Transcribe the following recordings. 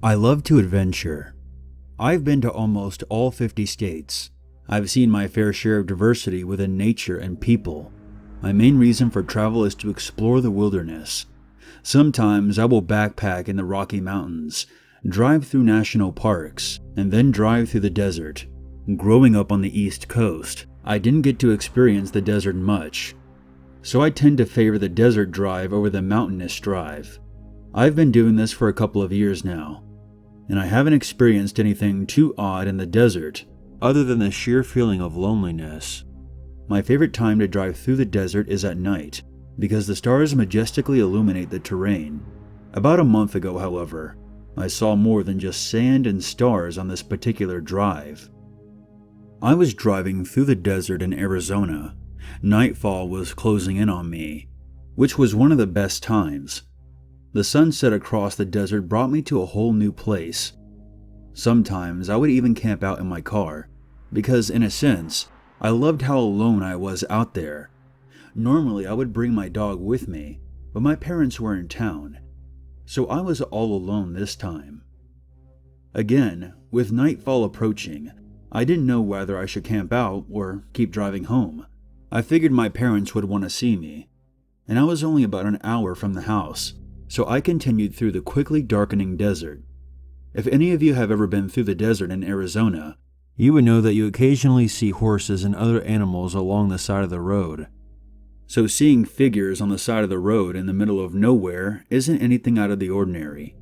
I love to adventure. I've been to almost all 50 states. I've seen my fair share of diversity within nature and people. My main reason for travel is to explore the wilderness. Sometimes I will backpack in the Rocky Mountains, drive through national parks, and then drive through the desert. Growing up on the East Coast, I didn't get to experience the desert much, so I tend to favor the desert drive over the mountainous drive. I've been doing this for a couple of years now, and I haven't experienced anything too odd in the desert other than the sheer feeling of loneliness. My favorite time to drive through the desert is at night, because the stars majestically illuminate the terrain. About a month ago, however, I saw more than just sand and stars on this particular drive. I was driving through the desert in Arizona. Nightfall was closing in on me, which was one of the best times. The sunset across the desert brought me to a whole new place. Sometimes I would even camp out in my car, because in a sense, I loved how alone I was out there. Normally I would bring my dog with me, but my parents were in town, so I was all alone this time. Again, with nightfall approaching, I didn't know whether I should camp out or keep driving home. I figured my parents would want to see me, and I was only about an hour from the house, so I continued through the quickly darkening desert. If any of you have ever been through the desert in Arizona, you would know that you occasionally see horses and other animals along the side of the road. So seeing figures on the side of the road in the middle of nowhere isn't anything out of the ordinary.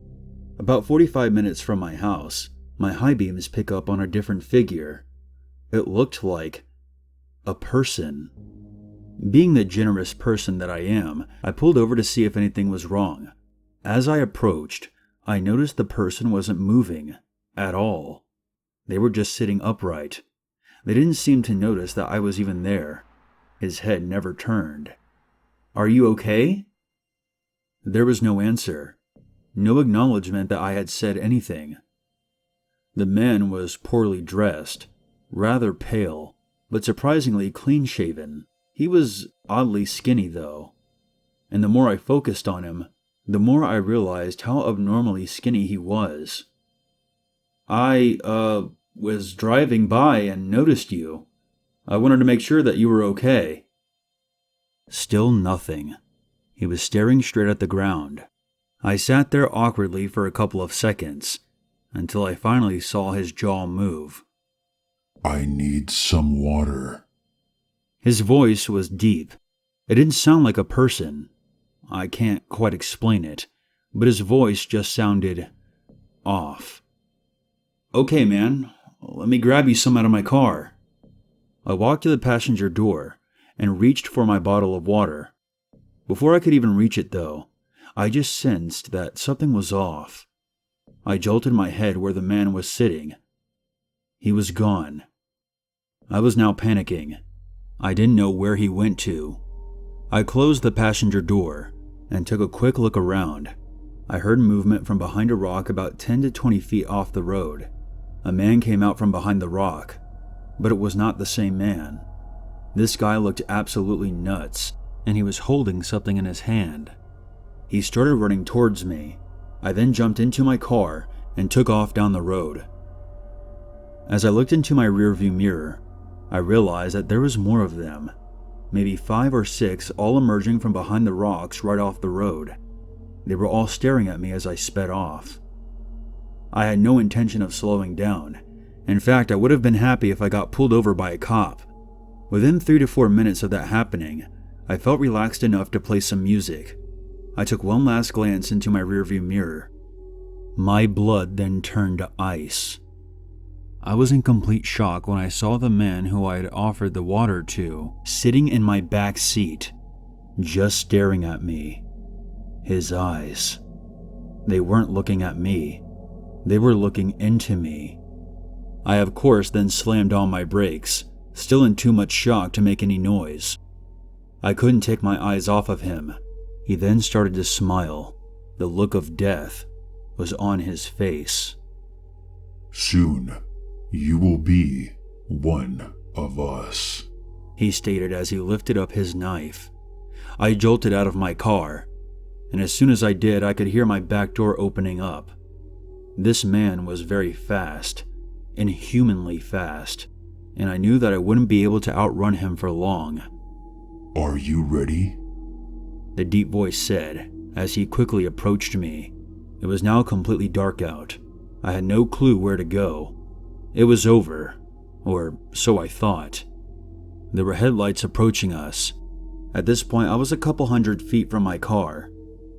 About 45 minutes from my house, my high beams pick up on a different figure. It looked like a person. Being the generous person that I am, I pulled over to see if anything was wrong. As I approached, I noticed the person wasn't moving at all. They were just sitting upright. They didn't seem to notice that I was even there. His head never turned. "Are you okay?" There was no answer. No acknowledgement that I had said anything. The man was poorly dressed, rather pale, but surprisingly clean-shaven. He was oddly skinny, though, and the more I focused on him, the more I realized how abnormally skinny he was. "I, was driving by and noticed you. I wanted to make sure that you were okay." Still nothing. He was staring straight at the ground. I sat there awkwardly for a couple of seconds, until I finally saw his jaw move. "I need some water." His voice was deep. It didn't sound like a person. I can't quite explain it, but his voice just sounded off. "Okay, man, let me grab you some out of my car." I walked to the passenger door and reached for my bottle of water. Before I could even reach it, though, I just sensed that something was off. I jolted my head where the man was sitting. He was gone. I was now panicking. I didn't know where he went to. I closed the passenger door and took a quick look around. I heard movement from behind a rock about 10 to 20 feet off the road. A man came out from behind the rock, but it was not the same man. This guy looked absolutely nuts, and he was holding something in his hand. He started running towards me. I then jumped into my car and took off down the road. As I looked into my rearview mirror, I realized that there was more of them, maybe 5 or 6, all emerging from behind the rocks right off the road. They were all staring at me as I sped off. I had no intention of slowing down. In fact, I would have been happy if I got pulled over by a cop. Within 3 to 4 minutes of that happening, I felt relaxed enough to play some music. I took one last glance into my rearview mirror. My blood then turned to ice. I was in complete shock when I saw the man who I had offered the water to sitting in my back seat, just staring at me. His eyes. They weren't looking at me. They were looking into me. I, of course, then slammed on my brakes, still in too much shock to make any noise. I couldn't take my eyes off of him. He then started to smile. The look of death was on his face. "Soon, you will be one of us," he stated as he lifted up his knife. I jolted out of my car, and as soon as I did, I could hear my back door opening up. This man was very fast, inhumanly fast, and I knew that I wouldn't be able to outrun him for long. Are you ready? The deep voice said as he quickly approached me. It was now completely dark out. I had no clue where to go. It was over, or so I thought. There were headlights approaching us. At this point, I was a couple hundred feet from my car.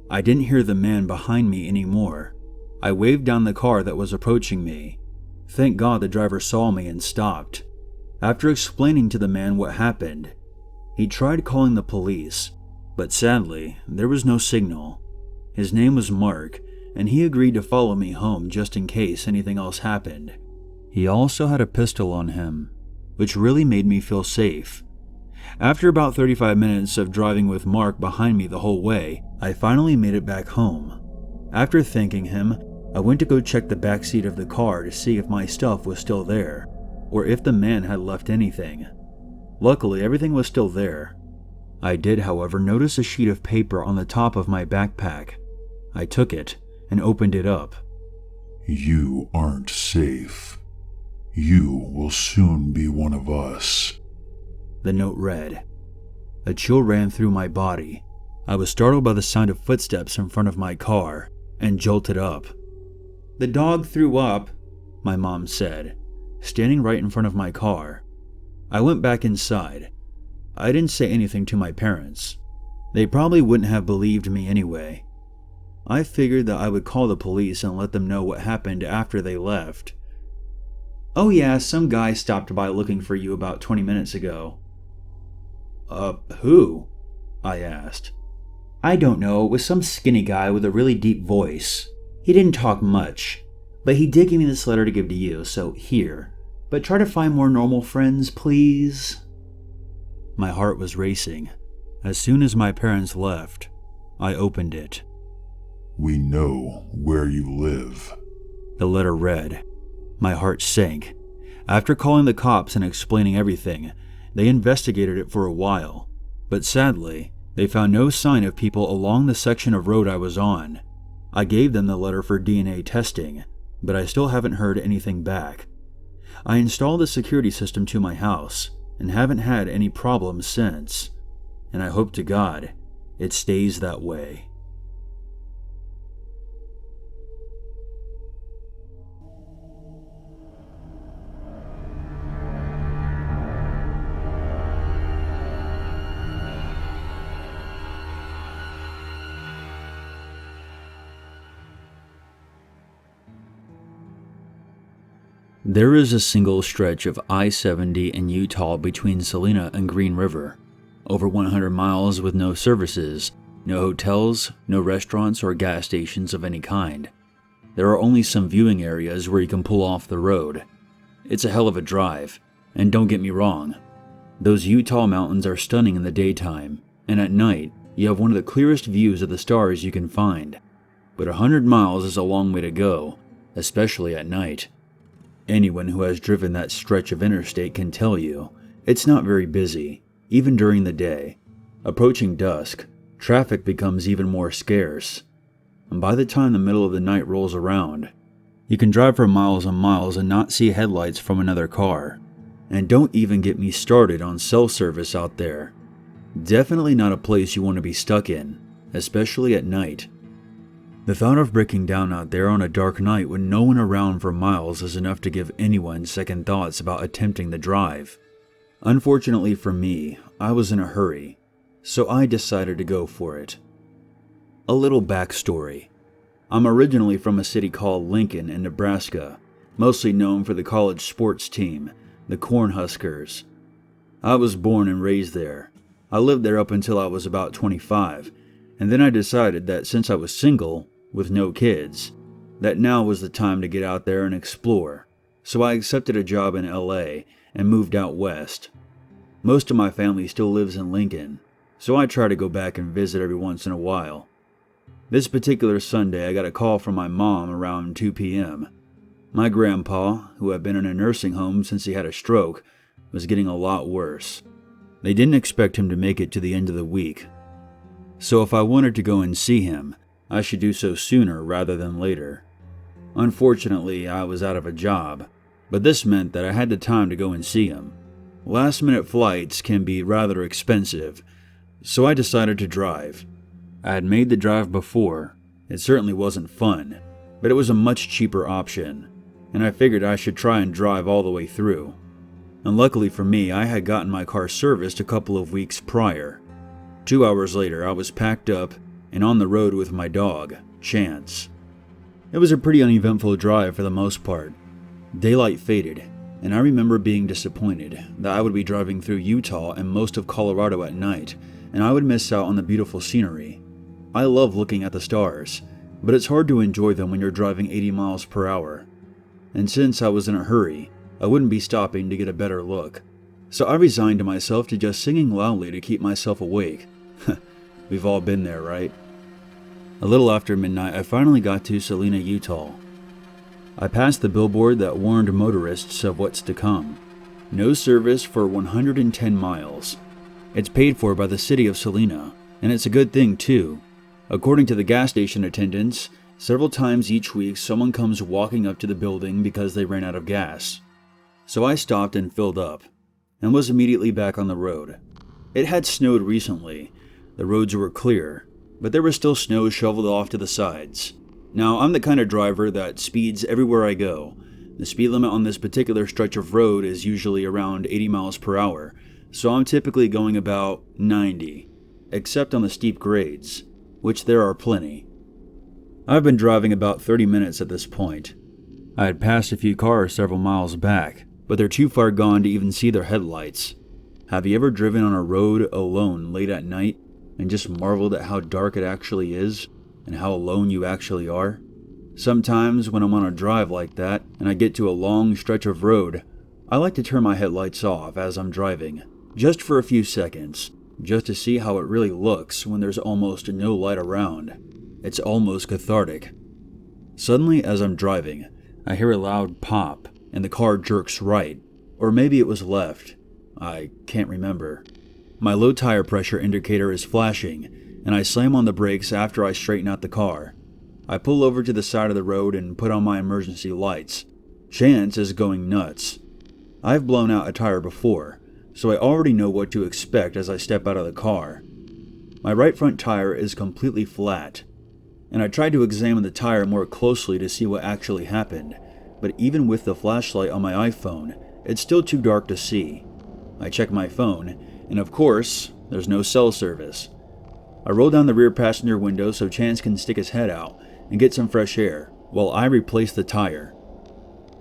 I didn't hear the man behind me anymore. I waved down the car that was approaching me. Thank God the driver saw me and stopped. After explaining to the man what happened, he tried calling the police, but sadly, there was no signal. His name was Mark, and he agreed to follow me home just in case anything else happened. He also had a pistol on him, which really made me feel safe. After about 35 minutes of driving with Mark behind me the whole way, I finally made it back home. After thanking him, I went to go check the backseat of the car to see if my stuff was still there, or if the man had left anything. Luckily, everything was still there. I did, however, notice a sheet of paper on the top of my backpack. I took it and opened it up. You aren't safe. You will soon be one of us. The note read. A chill ran through my body. I was startled by the sound of footsteps in front of my car and jolted up. "The dog threw up," my mom said, standing right in front of my car. I went back inside. I didn't say anything to my parents. They probably wouldn't have believed me anyway. I figured that I would call the police and let them know what happened after they left. "Oh yeah, some guy stopped by looking for you about 20 minutes ago." Who?" I asked. "I don't know, it was some skinny guy with a really deep voice. He didn't talk much, but he did give me this letter to give to you, so here. But try to find more normal friends, please." My heart was racing. As soon as my parents left, I opened it. We know where you live. The letter read. My heart sank. After calling the cops and explaining everything, they investigated it for a while, but sadly, they found no sign of people along the section of road I was on. I gave them the letter for DNA testing, but I still haven't heard anything back. I installed a security system to my house and haven't had any problems since, and I hope to God it stays that way. There is a single stretch of I-70 in Utah between Salina and Green River, over 100 miles with no services, no hotels, no restaurants or gas stations of any kind. There are only some viewing areas where you can pull off the road. It's a hell of a drive, and don't get me wrong, those Utah mountains are stunning in the daytime, and at night you have one of the clearest views of the stars you can find. But 100 miles is a long way to go, especially at night. Anyone who has driven that stretch of interstate can tell you, it's not very busy, even during the day. Approaching dusk, traffic becomes even more scarce. And by the time the middle of the night rolls around, you can drive for miles and miles and not see headlights from another car. And don't even get me started on cell service out there. Definitely not a place you want to be stuck in, especially at night. The thought of breaking down out there on a dark night with no one around for miles is enough to give anyone second thoughts about attempting the drive. Unfortunately for me, I was in a hurry, so I decided to go for it. A little backstory. I'm originally from a city called Lincoln in Nebraska, mostly known for the college sports team, the Cornhuskers. I was born and raised there. I lived there up until I was about 25, and then I decided that since I was single, with no kids, that now was the time to get out there and explore, so I accepted a job in LA and moved out west. Most of my family still lives in Lincoln, so I try to go back and visit every once in a while. This particular Sunday I got a call from my mom around 2 p.m. My grandpa, who had been in a nursing home since he had a stroke, was getting a lot worse. They didn't expect him to make it to the end of the week, so if I wanted to go and see him, I should do so sooner rather than later. Unfortunately, I was out of a job, but this meant that I had the time to go and see him. Last-minute flights can be rather expensive, so I decided to drive. I had made the drive before. It certainly wasn't fun, but it was a much cheaper option, and I figured I should try and drive all the way through. And luckily for me, I had gotten my car serviced a couple of weeks prior. 2 hours later, I was packed up and on the road with my dog, Chance. It was a pretty uneventful drive for the most part. Daylight faded, and I remember being disappointed that I would be driving through Utah and most of Colorado at night, and I would miss out on the beautiful scenery. I love looking at the stars, but it's hard to enjoy them when you're driving 80 miles per hour. And since I was in a hurry, I wouldn't be stopping to get a better look. So I resigned myself to just singing loudly to keep myself awake. We've all been there, right? A little after midnight, I finally got to Salina, Utah. I passed the billboard that warned motorists of what's to come. No service for 110 miles. It's paid for by the city of Salina, and it's a good thing too. According to the gas station attendants, several times each week someone comes walking up to the building because they ran out of gas. So I stopped and filled up, and was immediately back on the road. It had snowed recently. The roads were clear, but there was still snow shoveled off to the sides. Now, I'm the kind of driver that speeds everywhere I go. The speed limit on this particular stretch of road is usually around 80 miles per hour, so I'm typically going about 90, except on the steep grades, which there are plenty. I've been driving about 30 minutes at this point. I had passed a few cars several miles back, but they're too far gone to even see their headlights. Have you ever driven on a road alone late at night and just marveled at how dark it actually is and how alone you actually are? Sometimes when I'm on a drive like that and I get to a long stretch of road, I like to turn my headlights off as I'm driving, just for a few seconds, just to see how it really looks when there's almost no light around. It's almost cathartic. Suddenly, as I'm driving, I hear a loud pop and the car jerks right, or maybe it was left. I can't remember. My low tire pressure indicator is flashing, and I slam on the brakes after I straighten out the car. I pull over to the side of the road and put on my emergency lights. Chance is going nuts. I've blown out a tire before, so I already know what to expect as I step out of the car. My right front tire is completely flat, and I tried to examine the tire more closely to see what actually happened, but even with the flashlight on my iPhone, it's still too dark to see. I check my phone, and of course, there's no cell service. I roll down the rear passenger window so Chance can stick his head out and get some fresh air, while I replace the tire.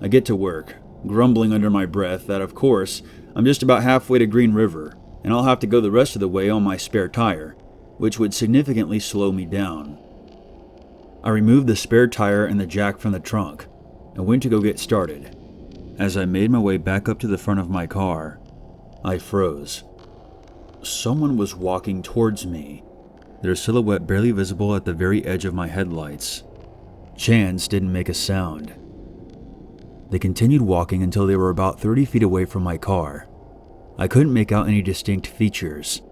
I get to work, grumbling under my breath that of course, I'm just about halfway to Green River, and I'll have to go the rest of the way on my spare tire, which would significantly slow me down. I removed the spare tire and the jack from the trunk, and went to go get started. As I made my way back up to the front of my car, I froze. Someone was walking towards me, their silhouette barely visible at the very edge of my headlights. Chance didn't make a sound. They continued walking until they were about 30 feet away from my car. I couldn't make out any distinct features.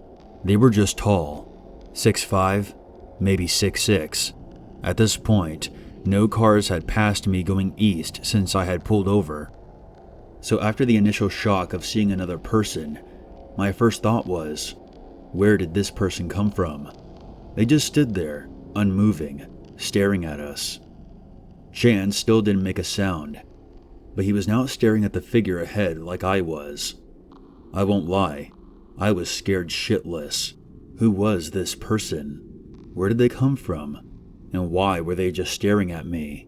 They were just tall, 6'5", maybe 6'6". At this point, no cars had passed me going east since I had pulled over. So after the initial shock of seeing another person, my first thought was, where did this person come from? They just stood there, unmoving, staring at us. Chance still didn't make a sound, but he was now staring at the figure ahead like I was. I won't lie, I was scared shitless. Who was this person? Where did they come from? And why were they just staring at me?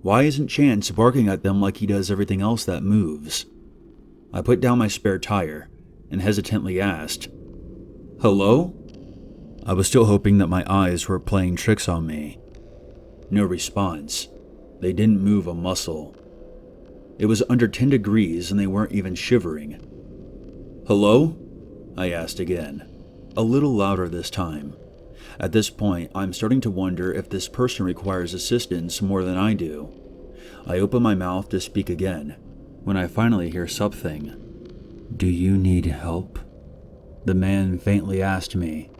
Why isn't Chance barking at them like he does everything else that moves? I put down my spare tire and hesitantly asked, "Hello?" I was still hoping that my eyes were playing tricks on me. No response. They didn't move a muscle. It was under 10 degrees and they weren't even shivering. "Hello?" I asked again, a little louder this time. At this point, I'm starting to wonder if this person requires assistance more than I do. I open my mouth to speak again, when I finally hear something. "Do you need help?" the man faintly asked me.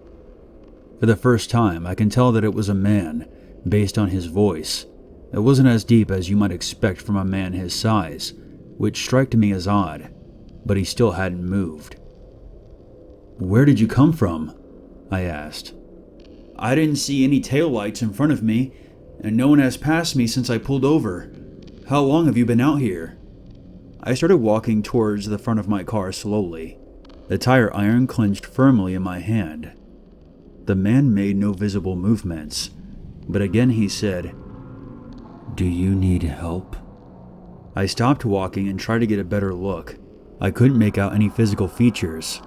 For the first time, I can tell that it was a man, based on his voice, It wasn't as deep as you might expect from a man his size, which struck me as odd, but he still hadn't moved. "Where did you come from?" I asked. "I didn't see any taillights in front of me, and no one has passed me since I pulled over. How long have you been out here?" I started walking towards the front of my car slowly, the tire iron clenched firmly in my hand. The man made no visible movements, but again he said, "Do you need help?" I stopped walking and tried to get a better look. I couldn't make out any physical features,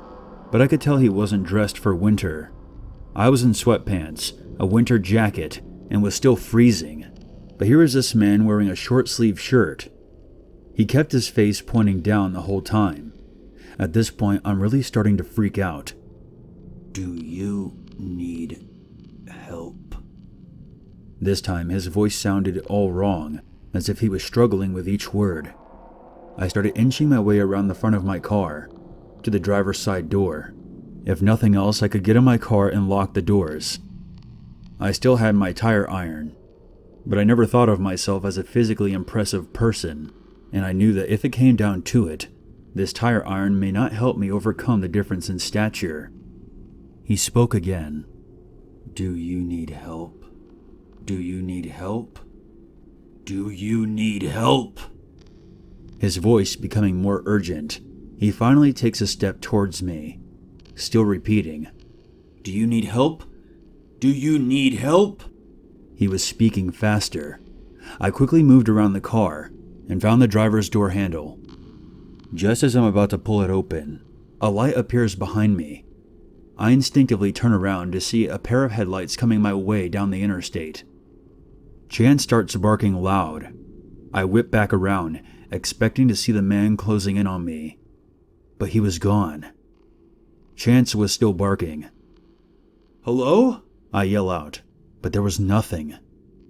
but I could tell he wasn't dressed for winter. I was in sweatpants, a winter jacket, and was still freezing, but here was this man wearing a short-sleeved shirt. He kept his face pointing down the whole time. At this point, I'm really starting to freak out. "Do you need help?" This time, his voice sounded all wrong, as if he was struggling with each word. I started inching my way around the front of my car, to the driver's side door. If nothing else, I could get in my car and lock the doors. I still had my tire iron, but I never thought of myself as a physically impressive person, and I knew that if it came down to it, this tire iron may not help me overcome the difference in stature. He spoke again. "Do you need help? Do you need help? Do you need help?" His voice becoming more urgent, he finally takes a step towards me, still repeating, "Do you need help? Do you need help?" He was speaking faster. I quickly moved around the car and found the driver's door handle. Just as I'm about to pull it open, a light appears behind me. I instinctively turn around to see a pair of headlights coming my way down the interstate. Chance starts barking loud. I whip back around, expecting to see the man closing in on me, but he was gone. Chance was still barking. "Hello?" I yell out, but there was nothing.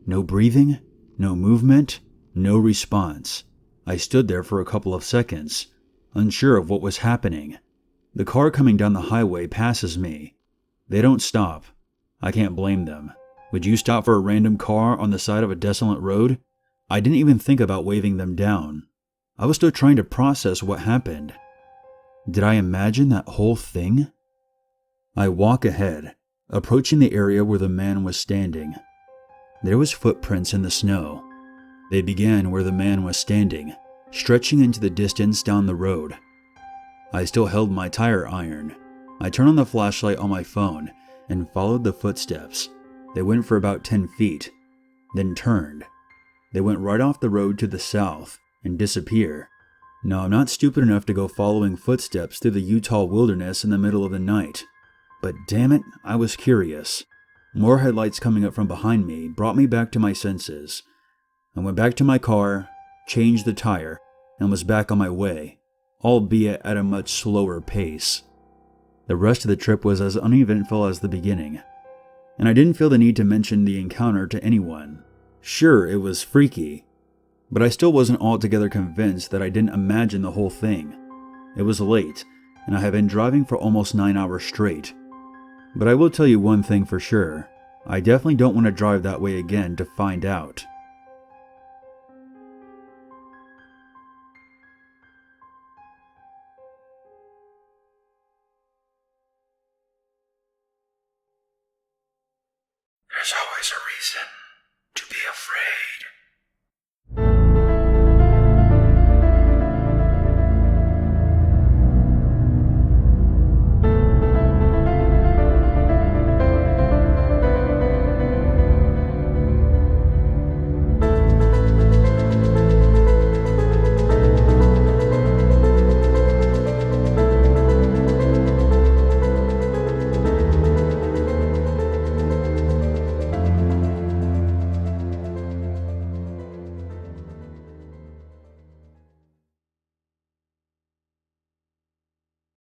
No breathing, no movement, no response. I stood there for a couple of seconds, unsure of what was happening. The car coming down the highway passes me. They don't stop. I can't blame them. Would you stop for a random car on the side of a desolate road? I didn't even think about waving them down. I was still trying to process what happened. Did I imagine that whole thing? I walk ahead, approaching the area where the man was standing. There was footprints in the snow. They began where the man was standing, stretching into the distance down the road. I still held my tire iron. I turned on the flashlight on my phone and followed the footsteps. They went for about 10 feet, then turned. They went right off the road to the south and disappear. Now, I'm not stupid enough to go following footsteps through the Utah wilderness in the middle of the night, but damn it, I was curious. More headlights coming up from behind me brought me back to my senses. I went back to my car, changed the tire, and was back on my way, albeit at a much slower pace. The rest of the trip was as uneventful as the beginning, and I didn't feel the need to mention the encounter to anyone. Sure, it was freaky, but I still wasn't altogether convinced that I didn't imagine the whole thing. It was late, and I had been driving for almost 9 hours straight. But I will tell you one thing for sure, I definitely don't want to drive that way again to find out. There's always a reason to be afraid.